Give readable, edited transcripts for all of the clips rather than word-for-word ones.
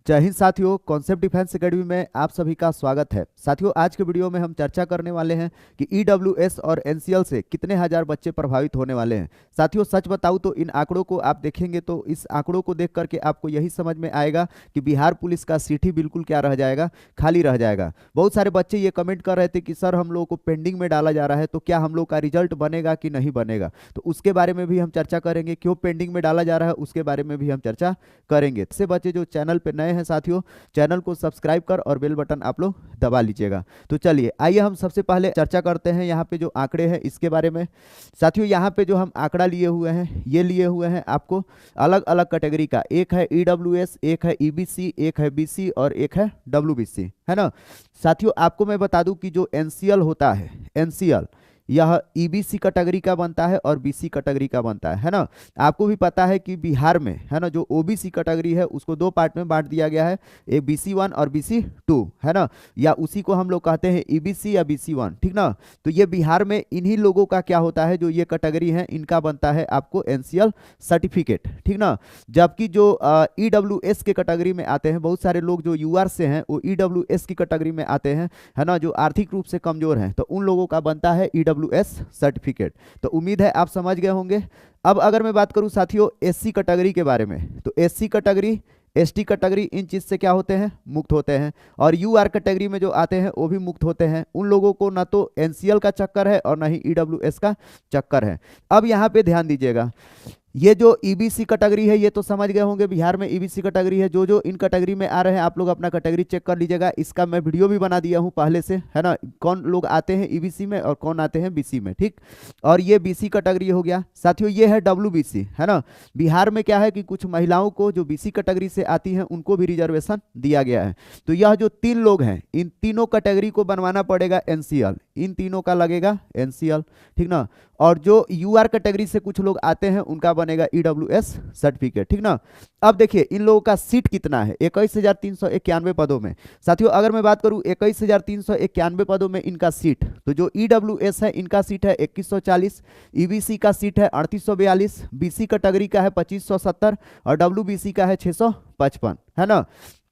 जय हिंद साथियों, concept defence academy में आप सभी का स्वागत है। साथियों, आज के वीडियो में हम चर्चा करने वाले हैं कि ईडब्ल्यूएस और एनसीएल से कितने हजार बच्चे प्रभावित होने वाले हैं। साथियों, सच बताऊं तो इन आंकड़ों को आप देखेंगे तो इस आंकड़ों को देख करके आपको यही समझ में आएगा कि बिहार पुलिस का सीट ही बिल्कुल क्या रह जाएगा, खाली रह जाएगा। बहुत सारे बच्चे ये कमेंट कर रहे थे कि सर हम लोगों को पेंडिंग में डाला जा रहा है, तो क्या हम लोग का रिजल्ट बनेगा कि नहीं बनेगा। तो उसके बारे में भी हम चर्चा करेंगे, क्यों पेंडिंग में डाला जा रहा है उसके बारे में भी हम चर्चा करेंगे। इससे बच्चे जो चैनल पर नए हैं साथियों, चैनल को सब्सक्राइब कर और बेल बटन आप लोग दबा लीजिएगा। तो चलिए आइए हम सबसे पहले चर्चा करते हैं यहाँ पे जो आंकड़े हैं इसके बारे में। साथियों, यहाँ पे जो हम आंकड़ा लिए हुए हैं, ये लिए हुए हैं आपको अलग अलग कैटेगरी का। एक है ईडब्ल्यूएस, एक है ईबीसी, एक है बीसी और एक है डब्ल्यूबीसी, है ना। साथियों, आपको मैं बता दूं कि जो एनसीएल होता है, एनसीएल यह ईबीसी कैटेगरी का बनता है और बीसी कैटेगरी का बनता है ना। आपको भी पता है कि बिहार में, है ना, जो ओबीसी कैटेगरी है उसको दो पार्ट में बांट दिया गया है, एक BC1 और BC2, है ना, या उसी को हम लोग कहते हैं ईबीसी या BC1, ठीक ना। तो ये बिहार में इन्हीं लोगों का क्या होता है, जो ये कैटेगरी है इनका बनता है आपको एनसीएल सर्टिफिकेट, ठीक ना। जबकि जो ईडब्ल्यूएस के कैटेगरी में आते हैं, बहुत सारे लोग जो यूआर से हैं वो ईडब्ल्यूएस की कैटेगरी में आते हैं, है ना, जो आर्थिक रूप से कमजोर हैं, तो उन लोगों का बनता है ईडब्ल्यूएस सर्टिफिकेट। तो उम्मीद है आप समझ गए होंगे। अब अगर मैं बात करूं साथियों एससी कैटेगरी के बारे में, तो एससी कैटेगरी, एसटी कैटेगरी इन चीज से क्या होते हैं, मुक्त होते हैं। और यूआर कैटेगरी में जो आते हैं वो भी मुक्त होते हैं। उन लोगों को ना तो एनसीएल का चक्कर है और ना ही ईडब्ल्यूएस का चक्कर है। अब यहाँ पे ध्यान दीजिएगा, ये जो ईबीसी कैटेगरी है ये तो समझ गए होंगे, बिहार में ईबीसी कैटेगरी है। जो जो इन कैटेगरी में आ रहे हैं आप लोग अपना कैटेगरी चेक कर लीजिएगा। इसका मैं वीडियो भी बना दिया हूं पहले से, है ना, कौन लोग आते हैं ईबीसी में और कौन आते हैं बीसी में, ठीक। और ये बीसी कैटेगरी हो गया। साथियों, ये है डब्ल्यूबीसी, है ना। बिहार में क्या है कि कुछ महिलाओं को जो बीसी कैटेगरी से आती हैं उनको भी रिजर्वेशन दिया गया है। तो यह जो तीन लोग हैं, इन तीनों कैटेगरी को बनवाना पड़ेगा एनसीएल, इन तीनों का लगेगा एनसीएल, ठीक ना। और जो यूआर कैटेगरी से कुछ लोग आते हैं उनका बनेगा ईडब्ल्यूएस सर्टिफिकेट, ठीक ना। अब देखिए इन लोगों का सीट कितना है, 21,391 पदों में। साथियों, अगर मैं बात करूं 21,391 पदों में इनका सीट, तो जो ईडब्ल्यूएस है इनका सीट है 2140, ईबीसी का सीट है 3842, बीसी कैटेगरी का है 2570 और डब्ल्यूबीसी का है 655, है ना।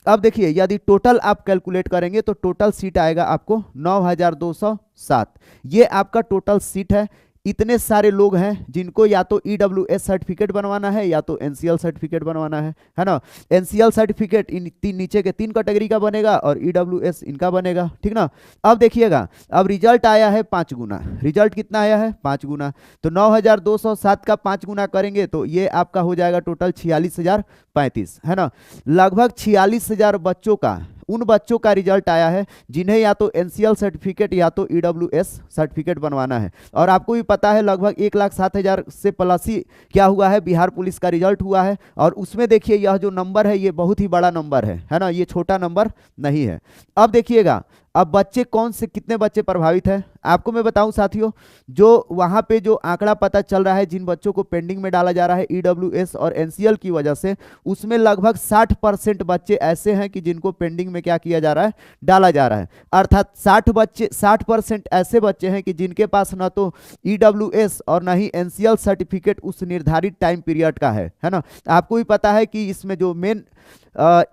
अब देखिए यदि टोटल आप कैलकुलेट करेंगे तो टोटल सीट आएगा आपको 9207। ये आपका टोटल सीट है। इतने सारे लोग हैं जिनको या तो ईडब्ल्यूएस सर्टिफिकेट बनवाना है या तो एनसीएल सर्टिफिकेट बनवाना है ना। एनसीएल सर्टिफिकेट इन नीचे के तीन कैटेगरी का बनेगा और ईडब्ल्यूएस इनका बनेगा, ठीक ना। अब देखिएगा, अब रिजल्ट आया है 5 गुना। रिजल्ट कितना आया है, 5 गुना। तो 9207 का 5 गुना करेंगे तो ये आपका हो जाएगा टोटल 46,035, है ना। लगभग 46,000 बच्चों का, उन बच्चों का रिजल्ट आया है जिन्हें या तो एनसीएल सर्टिफिकेट या तो ईडब्ल्यूएस सर्टिफिकेट बनवाना है। और आपको भी पता है लगभग 1,07,000 से प्लस ही क्या हुआ है, बिहार पुलिस का रिजल्ट हुआ है। और उसमें देखिए यह जो नंबर है ये बहुत ही बड़ा नंबर है ना, ये छोटा नंबर नहीं है। अब देखिएगा, अब बच्चे कौन से, कितने बच्चे प्रभावित हैं आपको मैं बताऊं साथियों। जो वहां पे जो आंकड़ा पता चल रहा है जिन बच्चों को पेंडिंग में डाला जा रहा है ईडब्ल्यूएस और एनसीएल की वजह से, उसमें लगभग 60% बच्चे ऐसे हैं कि जिनको पेंडिंग में क्या किया जा रहा है, डाला जा रहा है। अर्थात 60% ऐसे बच्चे हैं कि जिनके पास ना तो ईडब्ल्यूएस और ना ही एनसीएल सर्टिफिकेट उस निर्धारित टाइम पीरियड का है ना। आपको भी पता है कि इसमें जो मेन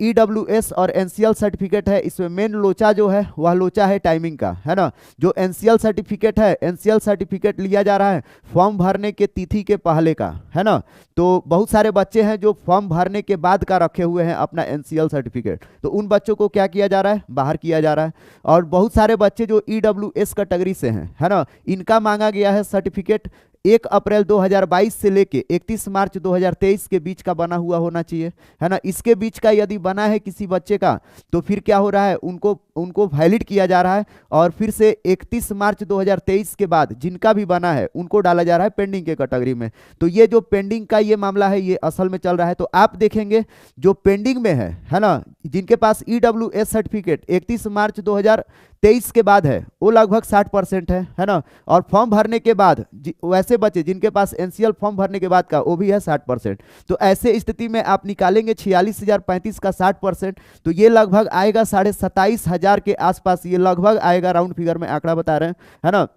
ईडब्ल्यूएस और एनसीएल सर्टिफिकेट है, इसमें मेन लोचा जो है वह लोचा है टाइमिंग का, है ना। जो एनसीएल सर्टिफिकेट है, एनसीएल सर्टिफिकेट लिया जा रहा है फॉर्म भरने के तिथि के पहले का, है ना। तो बहुत सारे बच्चे हैं जो फॉर्म भरने के बाद का रखे हुए हैं अपना एनसीएल सर्टिफिकेट, तो उन बच्चों को क्या किया जा रहा है, बाहर किया जा रहा है। और बहुत सारे बच्चे जो ईडब्ल्यूएस कैटेगरी से हैं, है ना, इनका मांगा गया है सर्टिफिकेट 1 अप्रैल 2022 से लेके 31 मार्च 2023 के बीच का बना हुआ होना चाहिए, है ना। इसके बीच का यदि बना है किसी बच्चे का तो फिर क्या हो रहा है, उनको वैलिड किया जा रहा है और फिर से 31 मार्च 2023 के बाद जिनका भी बना है उनको डाला जा रहा है पेंडिंग के कैटेगरी में। तो ये जो पेंडिंग का ये मामला है ये असल में चल रहा है। तो आप देखेंगे जो पेंडिंग में है ना, जिनके पास ईडब्ल्यूएस सर्टिफिकेट 31 मार्च 2023 के बाद है वो लगभग 60% है ना। और फॉर्म भरने के बाद वैसे बच्चे जिनके पास एनसीएल फॉर्म भरने के बाद का वो भी है 60%। तो ऐसे स्थिति में आप निकालेंगे 46,035 का 60%, तो ये लगभग आएगा 27,500 के आसपास, ये लगभग आएगा, राउंड फिगर में आंकड़ा बता रहे हैं, है ना।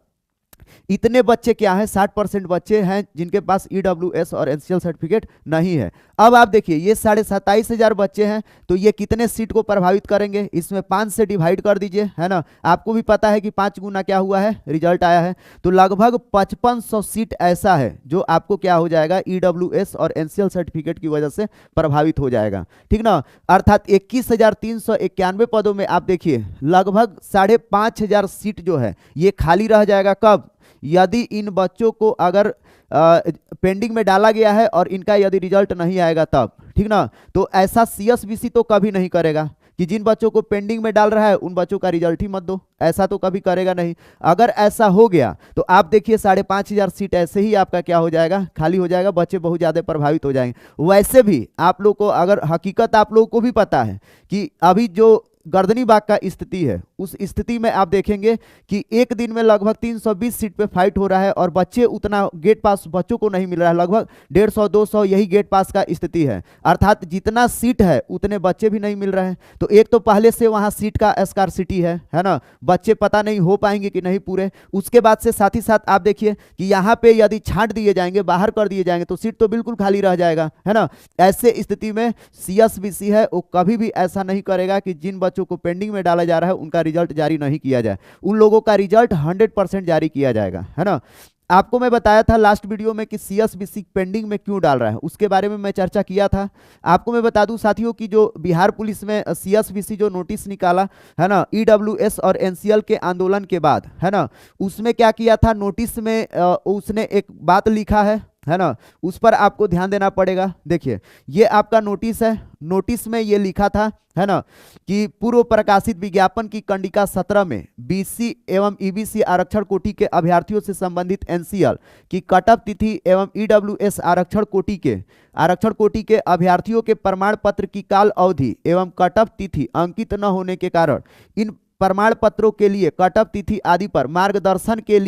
इतने बच्चे क्या हैं, 60% बच्चे हैं जिनके पास ईडब्ल्यूएस और एनसीएल सर्टिफिकेट नहीं है। अब आप देखिए ये 27,500 बच्चे हैं, तो ये कितने सीट को प्रभावित करेंगे, इसमें 5 से डिवाइड कर दीजिए, है ना। आपको भी पता है कि 5 गुना क्या हुआ है, रिजल्ट आया है, तो लगभग 5500 सीट ऐसा है जो आपको क्या हो जाएगा, ईडब्ल्यूएस और एनसीएल सर्टिफिकेट की वजह से प्रभावित हो जाएगा, ठीक ना। अर्थात 21,391 पदों में आप देखिए लगभग 5,500 सीट जो है ये खाली रह जाएगा। कब, यदि इन बच्चों को अगर पेंडिंग में डाला गया है और इनका यदि रिजल्ट नहीं आएगा तब, ठीक ना। तो ऐसा सीएसबीसी तो कभी नहीं करेगा कि जिन बच्चों को पेंडिंग में डाल रहा है उन बच्चों का रिजल्ट ही मत दो, ऐसा तो कभी करेगा नहीं। अगर ऐसा हो गया तो आप देखिए 5,500 सीट ऐसे ही आपका क्या हो जाएगा, खाली हो जाएगा, बच्चे बहुत ज़्यादा प्रभावित हो जाएंगे। वैसे भी आप लोग को अगर हकीकत आप लोगों को भी पता है कि अभी जो गर्दनी बाग का स्थिति है, उस स्थिति में आप देखेंगे कि एक दिन में लगभग 320 सीट पे फाइट हो रहा है और बच्चे उतना गेट पास बच्चों को नहीं मिल रहा है, लगभग 150-200 यही गेट पास का स्थिति है। अर्थात जितना सीट है उतने बच्चे भी नहीं मिल रहे हैं। तो एक तो पहले से वहाँ सीट का स्कार्सिटी है ना, बच्चे पता नहीं हो पाएंगे कि नहीं पूरे। उसके बाद से साथ ही साथ आप देखिए कि यहाँ पे यदि छांट दिए जाएंगे, बाहर कर दिए जाएंगे तो सीट तो बिल्कुल खाली रह जाएगा, है ना। ऐसे स्थिति में सीएसबीसी है वो कभी भी ऐसा नहीं करेगा कि जिन बच्चों को पेंडिंग में डाला जा रहा है उनका रिजल्ट जारी नहीं किया जाए, उन लोगों का रिजल्ट 100% जारी किया जाएगा, है ना। आपको मैं बताया था लास्ट वीडियो में कि सीएसबीसी पेंडिंग में क्यों डाल रहा है, उसके बारे में मैं चर्चा किया था। आपको मैं बता दूं साथियों कि जो बिहार पुलिस में सीएसबीसी जो नोटिस निकाला है ना, ईडब्ल्यूएस और एनसीएल के आंदोलन के बाद, है ना, उसमें क्या किया था, नोटिस में उसने एक बात लिखा है ना, उस पर आपको ध्यान देना पड़ेगा। देखिए ये आपका नोटिस है, नोटिस में ये लिखा था, है ना, कि पूर्व प्रकाशित विज्ञापन की कंडिका 17 में बीसी एवं ईबीसी आरक्षण कोटि के अभ्यर्थियों से संबंधित एनसीएल की कटअप तिथि एवं ईडब्ल्यूएस आरक्षण कोटि के अभ्यर्थियों के प्रमाण पत्र की काल अवधि एवं कटअप तिथि अंकित न होने के कारण इन प्रमाण पत्रों के लिए कटअप तिथि आदि पर मार्गदर्शन के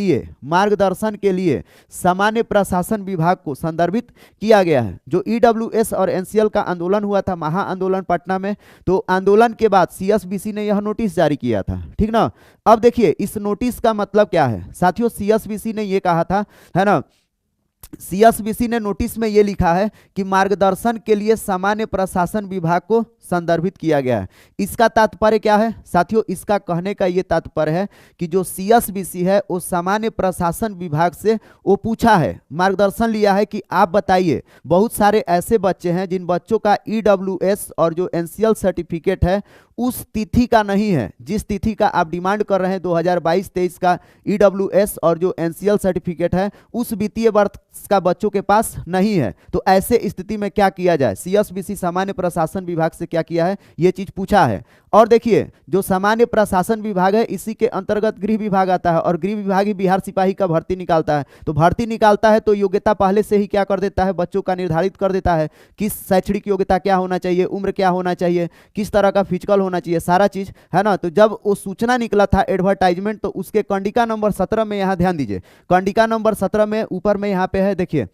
लिए सामान्य प्रशासन विभाग को संदर्भित किया गया है। जो ईडब्ल्यूएस और एनसीएल का आंदोलन हुआ था, महा आंदोलन पटना में, तो आंदोलन के बाद सीएसबीसी ने यह नोटिस जारी किया था, ठीक ना। अब देखिए इस नोटिस का मतलब क्या है साथियों, सीएसबीसी ने यह कहा था, है ना, सीएसबीसी ने नोटिस में यह लिखा है कि मार्गदर्शन के लिए सामान्य प्रशासन विभाग को संदर्भित किया गया है। इसका तात्पर्य क्या है साथियों, इसका कहने का यह तात्पर्य है कि जो सीएसबीसी है वो सामान्य प्रशासन विभाग से वो पूछा है, मार्गदर्शन लिया है कि आप बताइए, बहुत सारे ऐसे बच्चे हैं जिन बच्चों का ईडब्ल्यूएस और जो एनसीएल सर्टिफिकेट है उस तिथि का नहीं है, जिस तिथि का आप डिमांड कर रहे हैं 2022-23 का ईडब्ल्यूएस और जो एनसीएल सर्टिफिकेट है उस वित्तीय वर्ष का बच्चों के पास नहीं है। तो ऐसे स्थिति में क्या किया जाए, सीएसबीसी सामान्य प्रशासन विभाग से क्या किया है, ये चीज पूछा है। और देखिए जो सामान्य प्रशासन विभाग है इसी के अंतर्गत गृह विभाग आता है और गृह विभाग ही बिहार सिपाही का भर्ती निकालता है। तो भर्ती निकालता है तो योग्यता पहले से ही क्या कर देता है, बच्चों का निर्धारित कर देता है, किस शैक्षणिक योग्यता क्या होना चाहिए, उम्र क्या होना चाहिए, किस तरह का फिजिकल होना चाहिए, सारा चीज, है ना। तो जब वो सूचना निकला था एडवर्टाइजमेंट, तो उसके कंडिका नंबर 17 में, यहाँ ध्यान दीजिए, कंडिका नंबर 17 में ऊपर में यहाँ पे है, देखिए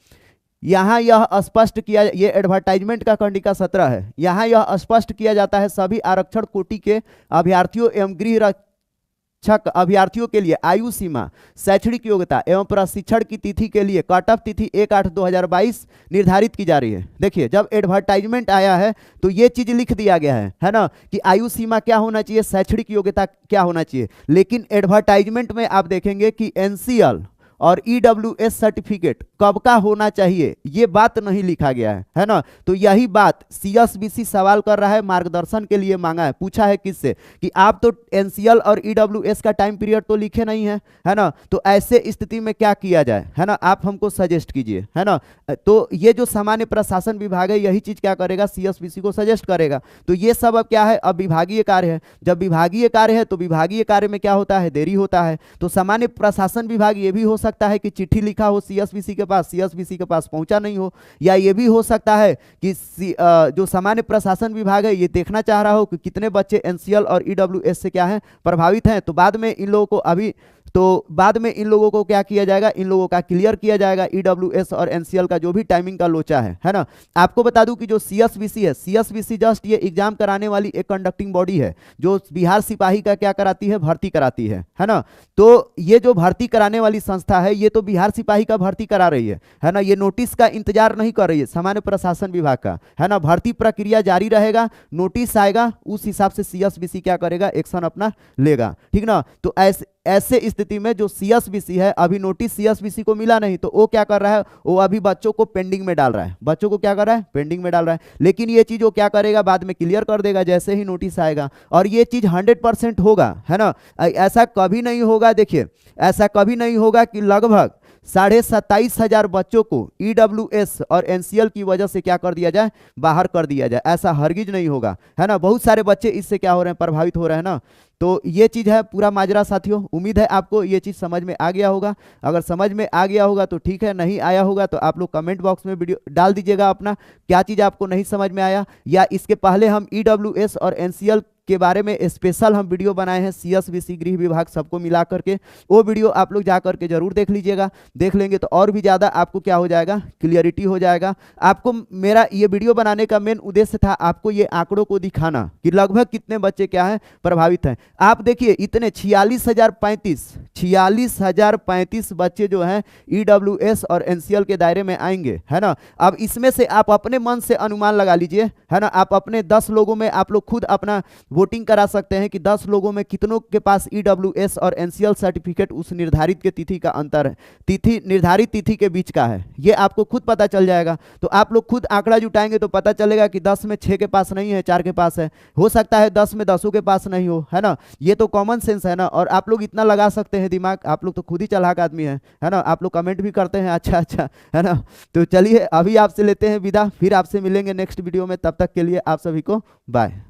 यहाँ यह स्पष्ट किया, ये एडवर्टाइजमेंट का कंडिका 17 है, यहाँ यह स्पष्ट किया जाता है सभी आरक्षण कोटि के अभ्यर्थियों एवं गृह रक्षक अभ्यर्थियों के लिए आयु सीमा, शैक्षणिक योग्यता एवं प्रशिक्षण की तिथि के लिए कटअप तिथि 1/8/2022 निर्धारित की जा रही है। देखिए जब एडवर्टाइजमेंट आया है तो ये चीज लिख दिया गया है ना, कि आयु सीमा क्या होना चाहिए, शैक्षणिक योग्यता क्या होना चाहिए। लेकिन एडवर्टाइजमेंट में आप देखेंगे कि एनसीएल और ईडब्ल्यूएस सर्टिफिकेट कब का होना चाहिए ये बात नहीं लिखा गया है ना। तो यही बात सीएसबीसी सवाल कर रहा है, मार्गदर्शन के लिए मांगा है, पूछा है किससे, कि आप तो एनसीएल और ईडब्ल्यूएस का टाइम पीरियड तो लिखे नहीं है ना। तो ऐसे स्थिति में क्या किया जाए, है ना, आप हमको सजेस्ट कीजिए, है ना। तो ये जो सामान्य प्रशासन विभाग है यही चीज क्या करेगा, सीएसबीसी को सजेस्ट करेगा। तो ये सब अब क्या है, अब विभागीय कार्य है। जब विभागीय कार्य है तो विभागीय कार्य में क्या होता है, देरी होता है। तो सामान्य प्रशासन विभाग ये भी हो सकता है कि चिट्ठी लिखा हो सीएसबीसी के पास, सीएसबीसी के पास पहुंचा नहीं हो, या ये भी हो सकता है कि जो सामान्य प्रशासन विभाग है ये देखना चाह रहा हो कि कितने बच्चे एनसीएल और ईडब्ल्यूएस से क्या है, प्रभावित हैं। तो बाद में इन लोगों को अभी तो बाद में इन लोगों को क्या किया जाएगा, इन लोगों का क्लियर किया जाएगा। ईडब्ल्यूएस और एनसीएल का जो भी टाइमिंग का लोचा है ना। आपको बता दूं कि जो सीएसबीसी है, सीएसबीसी जस्ट ये एग्जाम कराने वाली एक कंडक्टिंग बॉडी है जो बिहार सिपाही का क्या कराती है, भर्ती कराती है ना। तो ये जो भर्ती कराने वाली संस्था है ये तो बिहार सिपाही का भर्ती करा रही है ना। ये नोटिस का इंतजार नहीं कर रही है सामान्य प्रशासन विभाग का, है ना। भर्ती प्रक्रिया जारी रहेगा, नोटिस आएगा, उस हिसाब से सीएसबीसी क्या करेगा, एक्शन अपना लेगा, ठीक ना। तो ऐसे स्थिति में जो सीएसबीसी है, अभी नोटिस सीएसबीसी को मिला नहीं, तो वो क्या कर रहा है, वो अभी बच्चों को पेंडिंग में डाल रहा है, बच्चों को क्या कर रहा है, पेंडिंग में डाल रहा है। लेकिन ये चीज वो क्या करेगा, बाद में क्लियर कर देगा जैसे ही नोटिस आएगा। और ये चीज 100% होगा, है ना। ऐसा कभी नहीं होगा, देखिए ऐसा कभी नहीं होगा कि लगभग 27,500 बच्चों को ईडब्ल्यूएस और एनसीएल की वजह से क्या कर दिया जाए, बाहर कर दिया जाए, ऐसा हरगिज नहीं होगा, है ना। बहुत सारे बच्चे इससे क्या हो रहे हैं, प्रभावित हो रहे हैं ना। तो ये चीज है पूरा माजरा साथियों। उम्मीद है आपको ये चीज समझ में आ गया होगा। अगर समझ में आ गया होगा तो ठीक है, नहीं आया होगा तो आप लोग कमेंट बॉक्स में वीडियो डाल दीजिएगा अपना, क्या चीज आपको नहीं समझ में आया। या इसके पहले हम ईडब्ल्यूएस और एनसीएल के बारे में स्पेशल हम वीडियो बनाए हैं, सीएसबीसी गृह विभाग सबको मिला करके, वो वीडियो आप लोग जा करके जरूर देख लीजिएगा। देख लेंगे तो और भी ज़्यादा आपको क्या हो जाएगा, क्लियरिटी हो जाएगा। आपको मेरा ये वीडियो बनाने का मेन उद्देश्य था आपको ये आंकड़ों को दिखाना कि लगभग कितने बच्चे क्या हैं, प्रभावित हैं। आप देखिए इतने 46,035 बच्चे जो हैं ईडब्ल्यूएस और एनसीएल के दायरे में आएंगे, है ना। अब इसमें से आप अपने मन से अनुमान लगा लीजिए, है ना। आप अपने 10 लोगों में आप लोग खुद अपना वोटिंग करा सकते हैं कि 10 लोगों में कितनों के पास ईडब्ल्यूएस और एनसीएल सर्टिफिकेट उस निर्धारित के तिथि का अंतर है, तिथि निर्धारित तिथि के बीच का है, ये आपको खुद पता चल जाएगा। तो आप लोग खुद आंकड़ा जुटाएंगे तो पता चलेगा कि 10 में 6 के पास नहीं है, 4 के पास है, हो सकता है 10 में 10 के पास नहीं हो, है ना। ये तो कॉमन सेंस है ना। और आप लोग इतना लगा सकते हैं दिमाग, आप लोग तो खुद ही चालाक आदमी है ना। आप लोग कमेंट भी करते हैं अच्छा अच्छा, है ना। तो चलिए अभी आपसे लेते हैं विदा, फिर आपसे मिलेंगे नेक्स्ट वीडियो में। तब तक के लिए आप सभी को बाय।